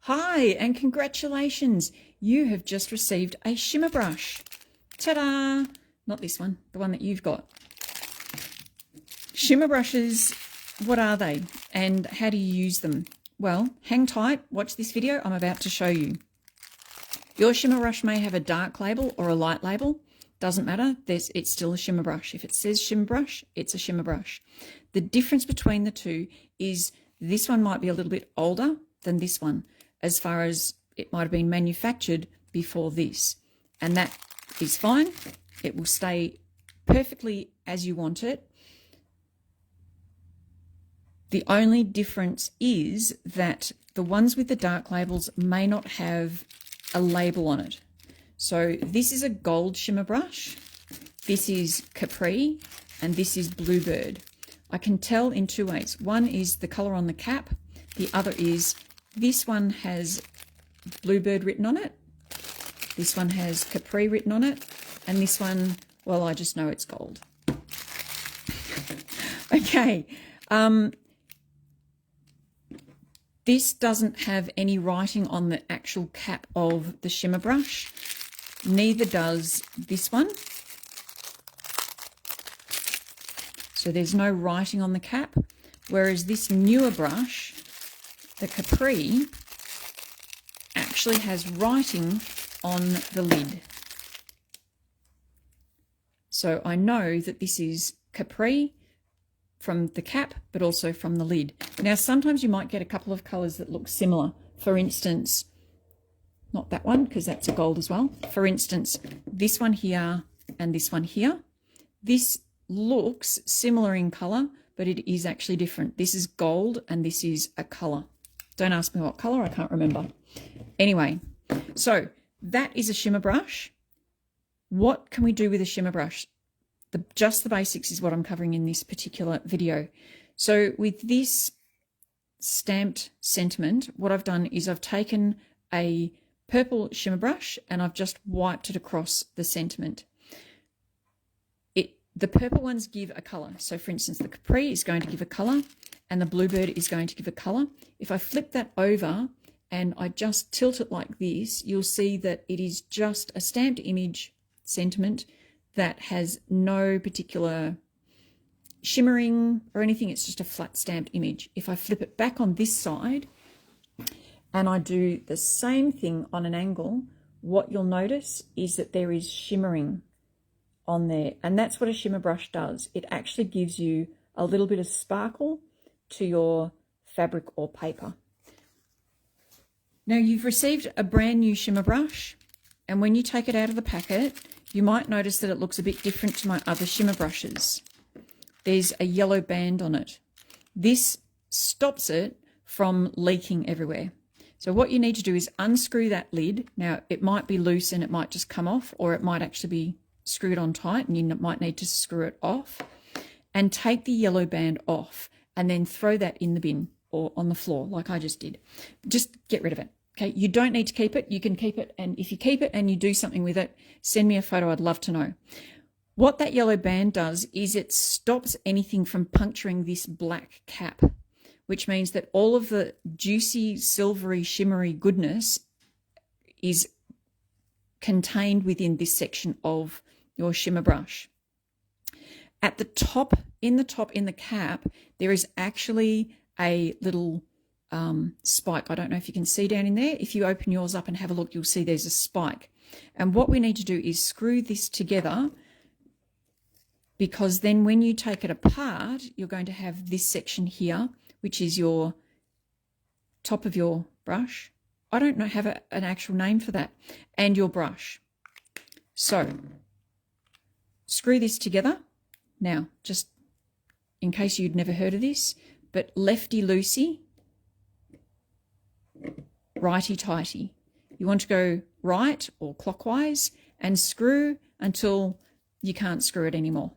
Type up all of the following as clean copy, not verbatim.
Hi, and congratulations. You have just received a shimmer brush. Ta-da! Not this one, the one that you've got. Shimmer brushes, what are they and how do you use them? Well, hang tight, watch this video, I'm about to show you. Your shimmer brush may have a dark label or a light label. Doesn't matter, it's still a shimmer brush. If it says shimmer brush, it's a shimmer brush. The difference between the two is this one might be a little bit older than this one, as far as it might have been manufactured before this. And that is fine. It will stay perfectly as you want it. The only difference is that the ones with the dark labels may not have a label on it. So this is a gold shimmer brush, this is Capri, and this is Bluebird. I can tell in two ways. One is the colour on the cap, the other is this one has Bluebird written on it, this one has Capri written on it, and this one, well, I just know it's gold. Okay, this doesn't have any writing on the actual cap of the shimmer brush. Neither does this one. So there's no writing on the cap. Whereas this newer brush, the Capri, actually has writing on the lid. So I know that this is Capri from the cap, but also from the lid. Now, sometimes you might get a couple of colours that look similar. For instance, not that one, because that's a gold as well. For instance, this one here and this one here. This looks similar in colour, but it is actually different. This is gold and this is a colour. Don't ask me what colour, I can't remember. Anyway, so that is a shimmer brush. What can we do with a shimmer brush? Just the basics is what I'm covering in this particular video. So with this stamped sentiment, what I've done is I've taken a purple shimmer brush and I've just wiped it across the sentiment. The purple ones give a colour. So for instance, the Capri is going to give a colour and the Bluebird is going to give a colour. If I flip that over and I just tilt it like this, you'll see that it is just a stamped image sentiment that has no particular shimmering or anything. It's just a flat stamped image. If I flip it back on this side and I do the same thing on an angle, what you'll notice is that there is shimmering on there. And that's what a shimmer brush does. It actually gives you a little bit of sparkle to your fabric or paper. Now you've received a brand new shimmer brush, and when you take it out of the packet, you might notice that it looks a bit different to my other shimmer brushes. There's a yellow band on it. This stops it from leaking everywhere. So what you need to do is unscrew that lid. Now it might be loose and it might just come off, or it might actually be screwed on tight and you might need to screw it off, and take the yellow band off and then throw that in the bin or on the floor like I just did. Just get rid of it. Okay, you don't need to keep it. You can keep it, and if you keep it and you do something with it, send me a photo. I'd love to know. What that yellow band does is it stops anything from puncturing this black cap, which means that all of the juicy, silvery, shimmery goodness is contained within this section of your shimmer brush. At the top, in the cap, there is actually a little spike. I don't know if you can see down in there. If you open yours up and have a look, you'll see there's a spike. And what we need to do is screw this together, because then when you take it apart, you're going to have this section here, which is your top of your brush. I don't know, have an actual name for that, and your brush. So screw this together. Now, just in case you'd never heard of this, but lefty-loosey, righty-tighty. You want to go right or clockwise and screw until you can't screw it anymore.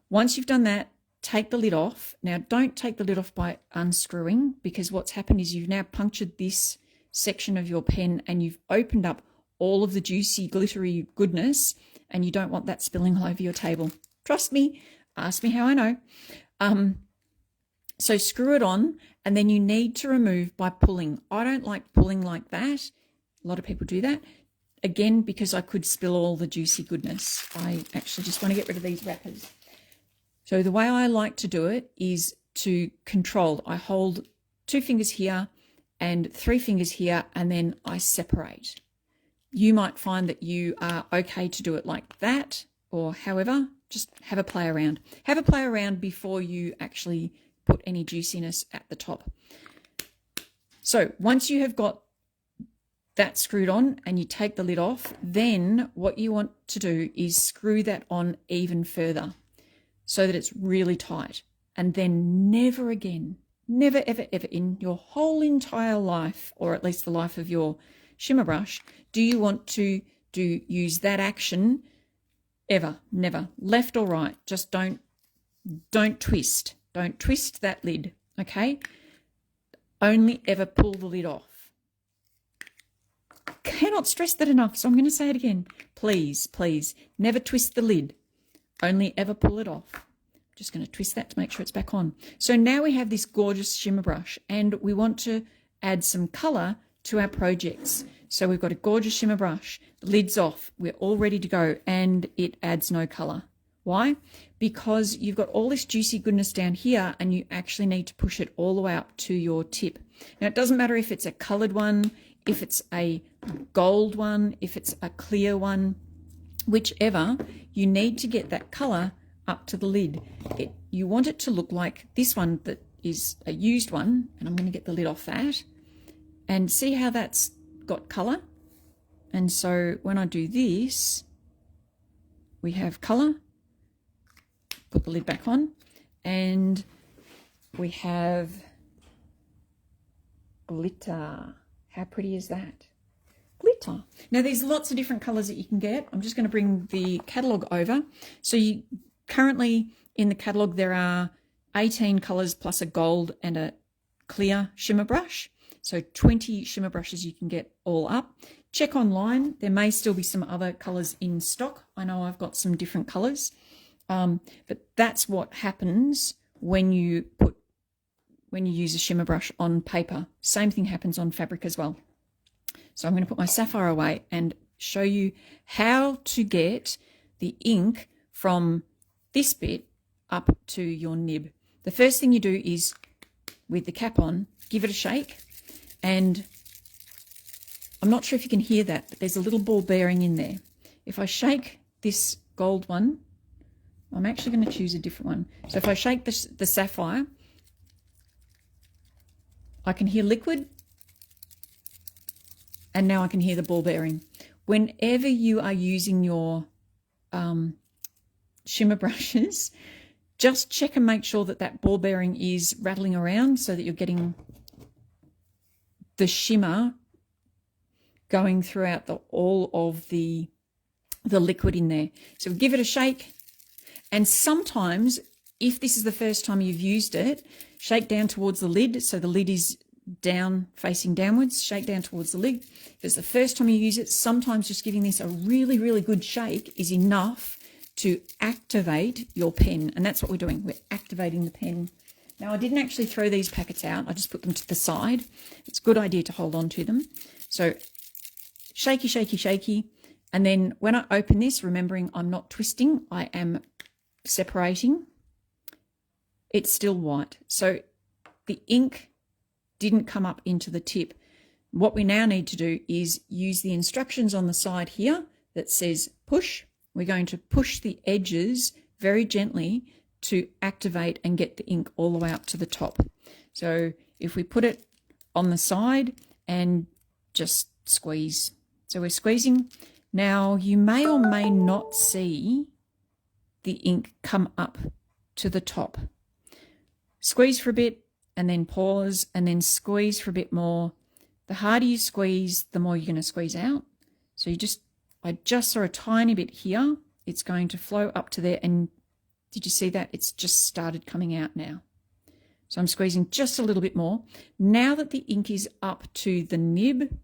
Once you've done that, take the lid off. Now, don't take the lid off by unscrewing, because what's happened is you've now punctured this section of your pen and you've opened up all of the juicy, glittery goodness, and you don't want that spilling all over your table. Trust me, ask me how I know. So screw it on, and then you need to remove by pulling. I don't like pulling like that. A lot of people do that. Again, because I could spill all the juicy goodness. I actually just want to get rid of these wrappers. So the way I like to do it is to control. I hold 2 fingers here and 3 fingers here, and then I separate. You might find that you are okay to do it like that, or however, just have a play around. Have a play around before you actually put any juiciness at the top. So once you have got that screwed on and you take the lid off, then what you want to do is screw that on even further so that it's really tight. And then never again, never, ever, ever in your whole entire life, or at least the life of your shimmer brush, do you want to use that action ever. Never. Left or right. Just don't twist. Don't twist that lid, okay? Only ever pull the lid off. Cannot stress that enough, so I'm going to say it again. Please, please, never twist the lid. Only ever pull it off. Just going to twist that to make sure it's back on. So now we have this gorgeous shimmer brush, and we want to add some colour to our projects. So we've got a gorgeous shimmer brush, the lid's off, we're all ready to go, and it adds no colour. Why? Because you've got all this juicy goodness down here, and you actually need to push it all the way up to your tip. Now, it doesn't matter if it's a coloured one, if it's a gold one, if it's a clear one, whichever, you need to get that colour up to the lid. You want it to look like this one that is a used one, and I'm going to get the lid off that, and see how that's got colour. And so when I do this, we have colour. Put the lid back on, and we have glitter. How pretty is that? Glitter. Now there's lots of different colours that you can get. I'm just going to bring the catalogue over. So you currently in the catalogue there are 18 colours plus a gold and a clear shimmer brush. So 20 shimmer brushes you can get all up. Check online. There may still be some other colours in stock. I know I've got some different colours. But that's what happens when you use a shimmer brush on paper. Same thing happens on fabric as well. So I'm going to put my sapphire away and show you how to get the ink from this bit up to your nib. The first thing you do is, with the cap on, give it a shake. And I'm not sure if you can hear that, but there's a little ball bearing in there. If I shake this gold one, I'm actually going to choose a different one. So if I shake the sapphire, I can hear liquid, and now I can hear the ball bearing. Whenever you are using your shimmer brushes, just check and make sure that that ball bearing is rattling around so that you're getting the shimmer going throughout all of the liquid in there. So give it a shake. And sometimes, if this is the first time you've used it, shake down towards the lid so the lid is down, facing downwards. Shake down towards the lid. If it's the first time you use it, sometimes just giving this a really, really good shake is enough to activate your pen. And that's what we're doing. We're activating the pen. Now, I didn't actually throw these packets out. I just put them to the side. It's a good idea to hold on to them. So shaky, shaky, shaky. And then when I open this, remembering I'm not twisting, I am separating, it's still white. So the ink didn't come up into the tip. What we now need to do is use the instructions on the side here that says push. We're going to push the edges very gently to activate and get the ink all the way up to the top. So if we put it on the side and just squeeze. So we're squeezing. Now you may or may not see the ink come up to the top. Squeeze for a bit and then pause and then squeeze for a bit more. The harder you squeeze, the more you're going to squeeze out. So I just saw a tiny bit here. It's going to flow up to there, and did you see that? It's just started coming out now. So I'm squeezing just a little bit more. Now that the ink is up to the nib,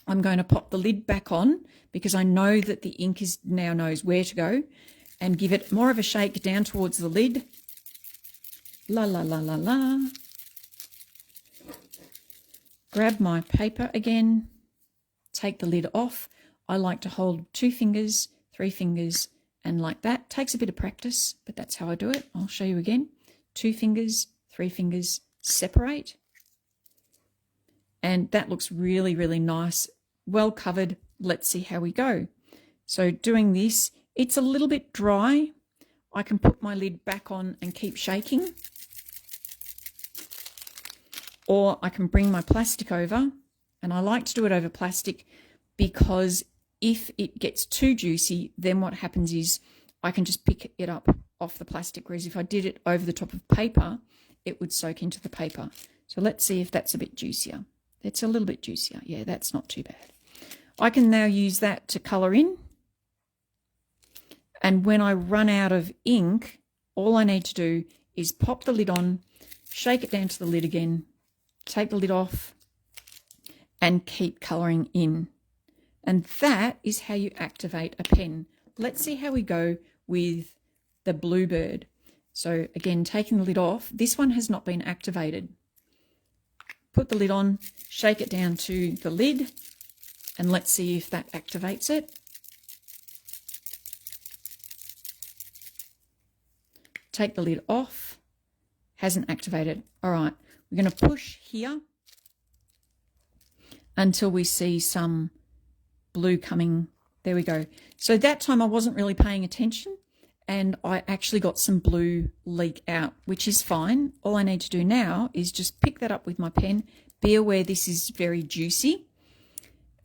I'm going to pop the lid back on because I know that the ink now knows where to go, and give it more of a shake down towards the lid. La, la, la, la, la. Grab my paper again, take the lid off. I like to hold 2 fingers, 3 fingers, and like that. Takes a bit of practice, but that's how I do it. I'll show you again. 2 fingers, 3 fingers, separate. And that looks really, really nice. Well covered. Let's see how we go. So doing this, it's a little bit dry. I can put my lid back on and keep shaking. Or I can bring my plastic over, and I like to do it over plastic because if it gets too juicy, then what happens is I can just pick it up off the plastic, whereas if I did it over the top of paper, it would soak into the paper. So let's see if that's a bit juicier. It's a little bit juicier. Yeah, that's not too bad. I can now use that to colour in. And when I run out of ink, all I need to do is pop the lid on, shake it down to the lid again, take the lid off, and keep colouring in. And that is how you activate a pen. Let's see how we go with the Bluebird. So again, taking the lid off, this one has not been activated. Put the lid on, shake it down to the lid, and let's see if that activates it. Take the lid off, hasn't activated. All right, we're going to push here until we see some blue coming. There we go. So that time I wasn't really paying attention and I actually got some blue leak out, which is fine. All I need to do now is just pick that up with my pen. Be aware this is very juicy,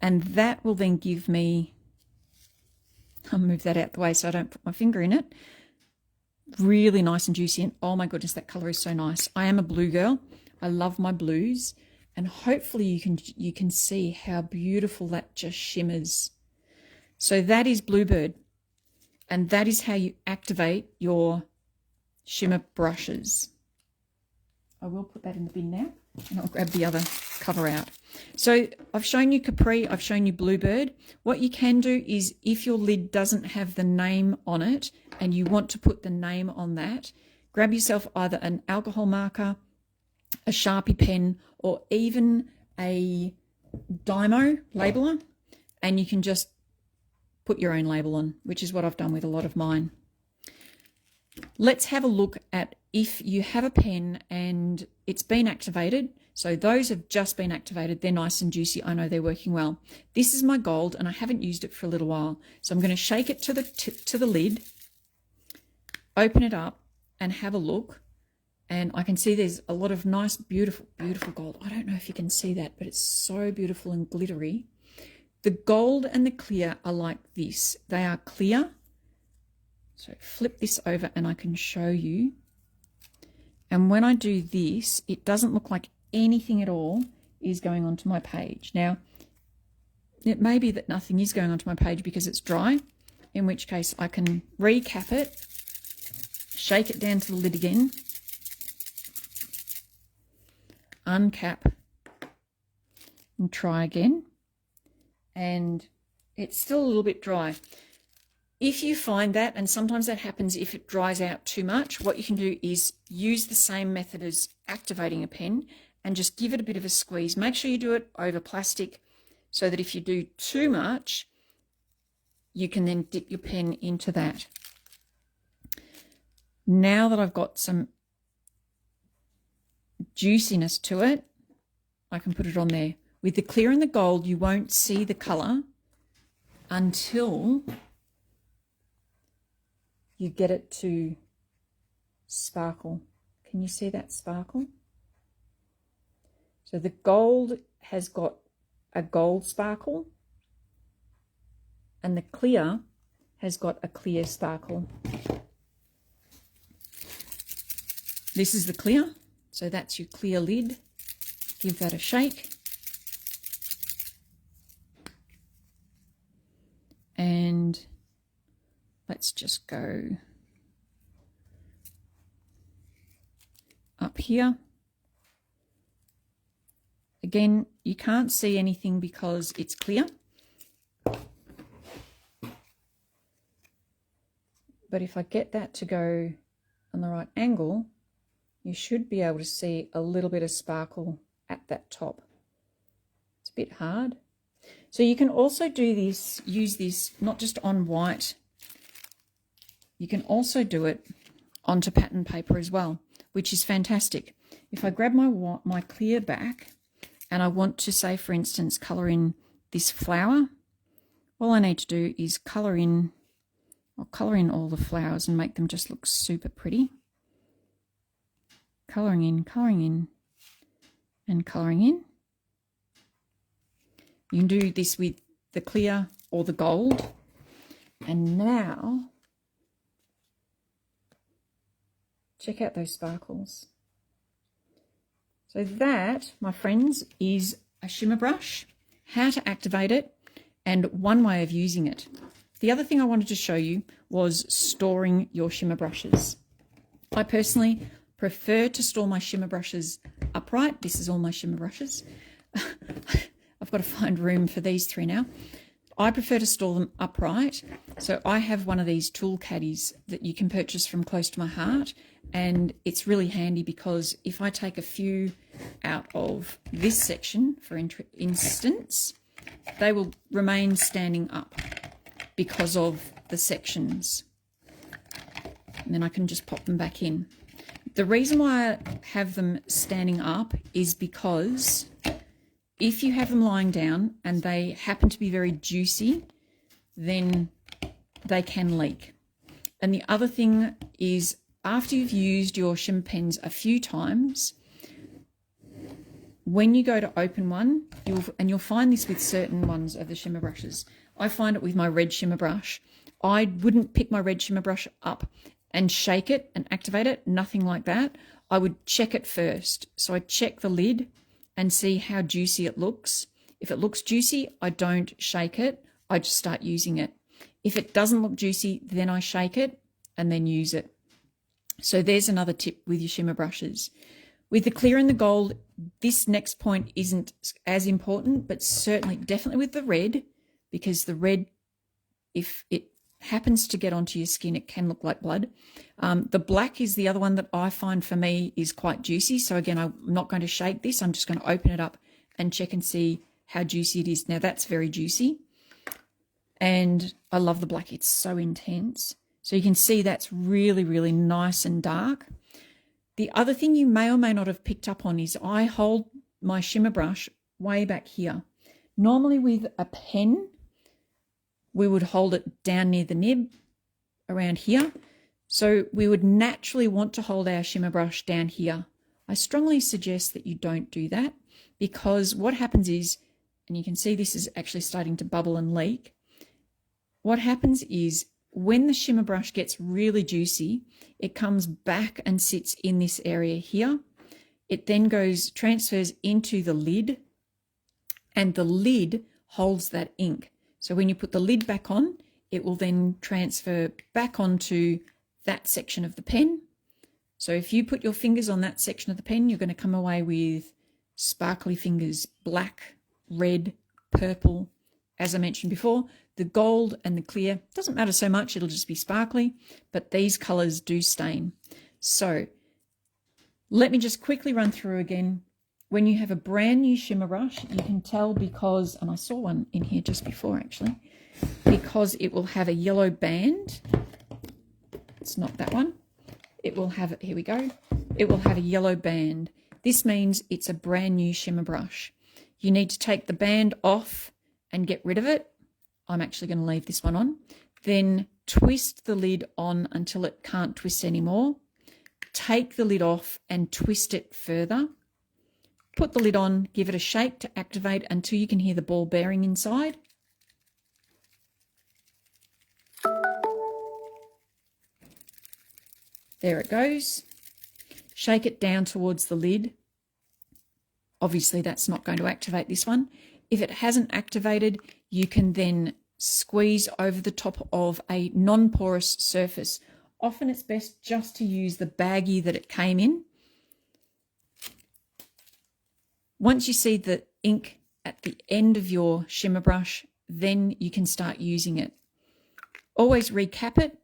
and that will then give me, I'll move that out the way so I don't put my finger in it. Really nice and juicy, and oh my goodness, that colour is so nice. I am a blue girl. I love my blues, and hopefully you can see how beautiful that just shimmers. So that is Bluebird, and that is how you activate your shimmer brushes. I will put that in the bin now, and I'll grab the other cover out. So I've shown you Capri, I've shown you Bluebird. What you can do is, if your lid doesn't have the name on it and you want to put the name on that, grab yourself either an alcohol marker, a Sharpie pen, or even a Dymo labeler, and you can just put your own label on, which is what I've done with a lot of mine. Let's have a look at if you have a pen and it's been activated. So those have just been activated. They're nice and juicy. I know they're working well. This is my gold and I haven't used it for a little while. So I'm going to shake it to the lid, open it up and have a look. And I can see there's a lot of nice, beautiful, beautiful gold. I don't know if you can see that, but it's so beautiful and glittery. The gold and the clear are like this. They are clear. So flip this over and I can show you. And when I do this, it doesn't look like anything at all is going onto my page. Now, it may be that nothing is going onto my page because it's dry, in which case I can recap it, shake it down to the lid again, uncap, and try again. And it's still a little bit dry. If you find that, and sometimes that happens if it dries out too much, what you can do is use the same method as activating a pen and just give it a bit of a squeeze. Make sure you do it over plastic so that if you do too much, you can then dip your pen into that. Now that I've got some juiciness to it, I can put it on there. With the clear and the gold, you won't see the colour until you get it to sparkle. Can you see that sparkle? So the gold has got a gold sparkle and the clear has got a clear sparkle. This is the clear, so that's your clear lid. Give that a shake. And let's just go up here. Again, you can't see anything because it's clear. But if I get that to go on the right angle, you should be able to see a little bit of sparkle at that top. It's a bit hard. So you can also do this, use this not just on white, you can also do it onto pattern paper as well, which is fantastic. If I grab my clear back and I want to say, for instance, colour in this flower, all I need to do is colour in, I'll colour in all the flowers and make them just look super pretty. Colouring in, and colouring in. You can do this with the clear or the gold. And now, check out those sparkles. So that, my friends, is a shimmer brush, how to activate it, and one way of using it. The other thing I wanted to show you was storing your shimmer brushes. I personally prefer to store my shimmer brushes upright. This is all my shimmer brushes. I've got to find room for these three now. I prefer to store them upright. So I have one of these tool caddies that you can purchase from Close to My Heart. And it's really handy because if I take a few out of this section, for instance, they will remain standing up because of the sections. And then I can just pop them back in. The reason why I have them standing up is because if you have them lying down and they happen to be very juicy, then they can leak. And the other thing is, after you've used your shimmer pens a few times, when you go to open one, you'll find this with certain ones of the shimmer brushes. I find it with my red shimmer brush. I wouldn't pick my red shimmer brush up and shake it and activate it, nothing like that. I would check it first. So I check the lid and see how juicy it looks. If it looks juicy, I don't shake it. I just start using it. If it doesn't look juicy, then I shake it and then use it. So there's another tip with your shimmer brushes. With the clear and the gold, this next point isn't as important, but certainly, definitely with the red, because the red, if it happens to get onto your skin, it can look like blood. The black is the other one that I find for me is quite juicy. So again, I'm not going to shake this. I'm just going to open it up and check and see how juicy it is. Now that's very juicy. And I love the black. It's so intense. So you can see that's really, really nice and dark. The other thing you may or may not have picked up on is I hold my shimmer brush way back here. Normally with a pen, we would hold it down near the nib around here. So we would naturally want to hold our shimmer brush down here. I strongly suggest that you don't do that, because what happens is, and you can see this is actually starting to bubble and leak. What happens is when the shimmer brush gets really juicy, it comes back and sits in this area here. It then transfers into the lid, and the lid holds that ink. So when you put the lid back on, it will then transfer back onto that section of the pen. So if you put your fingers on that section of the pen, you're going to come away with sparkly fingers, black, red, purple. As I mentioned before, the gold and the clear doesn't matter so much, it'll just be sparkly, but these colors do stain. So let me just quickly run through again. When you have a brand new shimmer brush, you can tell because, and I saw one in here just before actually, because it will have a yellow band. It's not that one. It will have, here we go. It will have a yellow band. This means it's a brand new shimmer brush. You need to take the band off and get rid of it. I'm actually going to leave this one on. Then twist the lid on until it can't twist anymore. Take the lid off and twist it further. Put the lid on, give it a shake to activate until you can hear the ball bearing inside. There it goes. Shake it down towards the lid. Obviously, that's not going to activate this one. If it hasn't activated, you can then squeeze over the top of a non-porous surface. Often it's best just to use the baggie that it came in. Once you see the ink at the end of your shimmer brush, then you can start using it. Always recap it.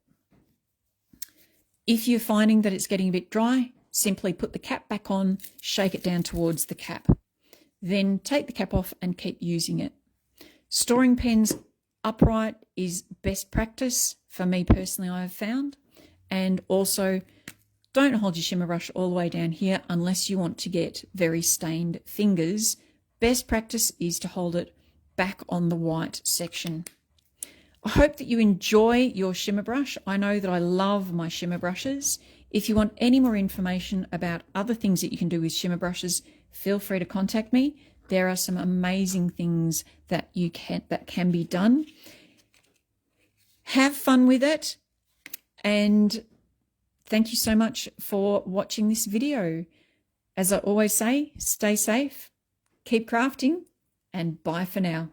If you're finding that it's getting a bit dry, simply put the cap back on, shake it down towards the cap. Then take the cap off and keep using it. Storing pens upright is best practice for me personally, I have found. And also, don't hold your shimmer brush all the way down here unless you want to get very stained fingers. Best practice is to hold it back on the white section. I hope that you enjoy your shimmer brush. I know that I love my shimmer brushes. If you want any more information about other things that you can do with shimmer brushes, feel free to contact me. There are some amazing things that can be done. Have fun with it, and thank you so much for watching this video. As I always say, stay safe, keep crafting, and bye for now.